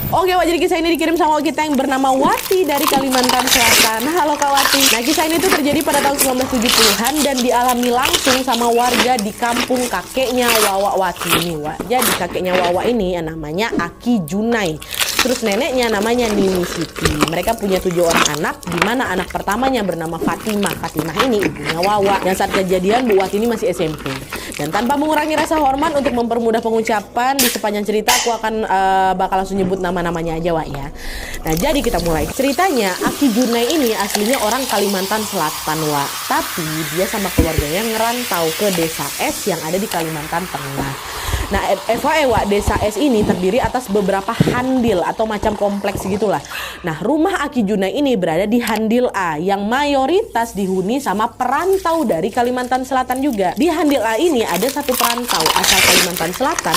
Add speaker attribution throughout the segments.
Speaker 1: Oke Wak, jadi kisah ini dikirim sama kita yang bernama Wati dari Kalimantan Selatan. Halo Kak Wati. Nah, kisah ini tuh terjadi pada tahun 1970-an dan dialami langsung sama warga di kampung kakeknya Wawa Wati ini, Wak. Jadi kakeknya Wawa ini namanya Aki Junai. Terus neneknya namanya Nini Siti. Mereka punya 7 orang anak, di mana anak pertamanya bernama Fatimah. Fatimah ini ibunya Wawa. Dan saat kejadian Bu Wati ini masih SMP. Dan tanpa mengurangi rasa hormat untuk mempermudah pengucapan, di sepanjang cerita aku akan bakal langsung nyebut nama-namanya aja, Wak, ya. Nah, jadi kita mulai. Ceritanya, Aki Junai ini aslinya orang Kalimantan Selatan, Wak. Tapi dia sama keluarganya ngerantau ke desa S yang ada di Kalimantan Tengah. Nah, FYI, Wak, desa S ini terdiri atas beberapa handil atau macam kompleks gitulah. Nah, rumah Aki Junai ini berada di Handil A yang mayoritas dihuni sama perantau dari Kalimantan Selatan juga. Di Handil A ini ada satu perantau asal Kalimantan Selatan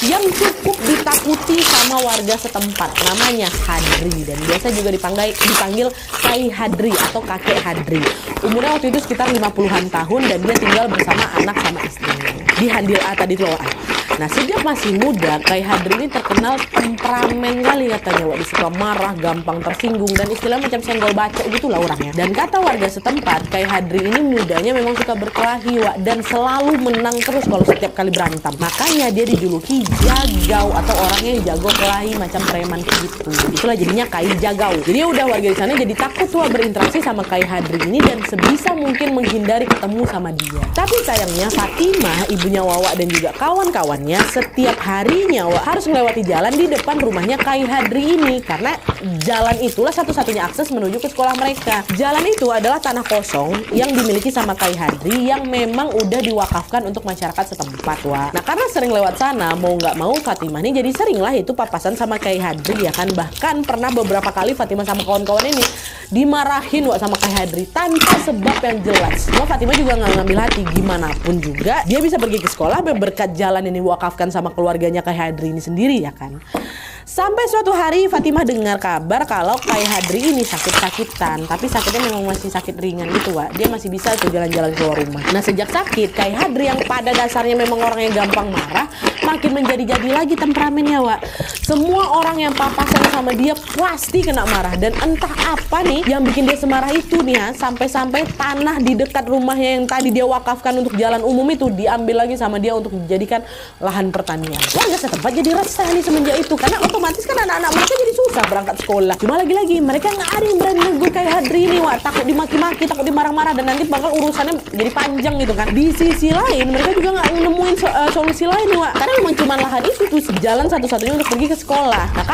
Speaker 1: yang cukup ditakuti sama warga setempat, namanya Hadri, dan biasa juga dipanggil Kai Hadri atau kakek Hadri. Umurnya waktu itu sekitar 50-an tahun dan dia tinggal bersama anak sama istrinya di Handil A tadi tuh. Nah, sejak masih muda, Kai Hadri ini terkenal temperamen kali katanya, Wak. Dia suka marah, gampang tersinggung, dan istilah macam senggol bacok gitulah orangnya. Dan kata warga setempat, Kai Hadri ini mudanya memang suka berkelahi, Wak, dan selalu menang terus kalau setiap kali berantem. Makanya dia dijuluki Jagau atau orangnya yang jago kelahi macam preman gitu. Itulah jadinya Kai Jagau. Jadi udah warga di sana jadi takut tuh berinteraksi sama Kai Hadri ini dan sebisa mungkin menghindari ketemu sama dia. Tapi sayangnya Fatimah, ibunya Wawa dan juga kawan-kawan setiap harinya, Wak, harus melewati jalan di depan rumahnya Kai Hadri ini karena jalan itulah satu-satunya akses menuju ke sekolah mereka. Jalan itu adalah tanah kosong yang dimiliki sama Kai Hadri yang memang udah diwakafkan untuk masyarakat setempat, Wak. Nah, karena sering lewat sana, mau nggak mau Fatimah ini jadi sering lah itu papasan sama Kai Hadri, ya kan. Bahkan pernah beberapa kali Fatimah sama kawan-kawan ini dimarahin, Wak, sama Kai Hadri tanpa sebab yang jelas. Cuma Fatimah juga nggak ngambil hati, gimana pun juga dia bisa pergi ke sekolah berkat jalan ini wakafkan sama keluarganya Kai Hadri ini sendiri, ya kan. Sampai suatu hari Fatimah dengar kabar kalau Kai Hadri ini sakit-sakitan, tapi sakitnya memang masih sakit ringan gitu, Wak. Dia masih bisa tuh jalan-jalan keluar rumah. Nah, sejak sakit, Kai Hadri yang pada dasarnya memang orang yang gampang marah, makin menjadi-jadi lagi temperamennya, Wak. Semua orang yang papasan sama dia pasti kena marah, dan entah apa nih yang bikin dia semarah itu nih, ya, sampai-sampai tanah di dekat rumahnya yang tadi dia wakafkan untuk jalan umum itu diambil lagi sama dia untuk dijadikan lahan pertanian. Warga setempat jadi resah nih semenjak itu, karena otomatis kan anak-anak mereka jadi susah berangkat sekolah. Cuma lagi-lagi mereka nggak ada yang berani negur Kai Hadri ini, Wak. Takut dimaki-maki, takut dimarah-marah, dan nanti bakal urusannya jadi panjang gitu kan. Di sisi lain mereka juga nggak nemuin solusi lain nih, Wak, karena memang cuma lahan itu tuh jalan satu-satunya untuk pergi ke sekolah. Nah, kan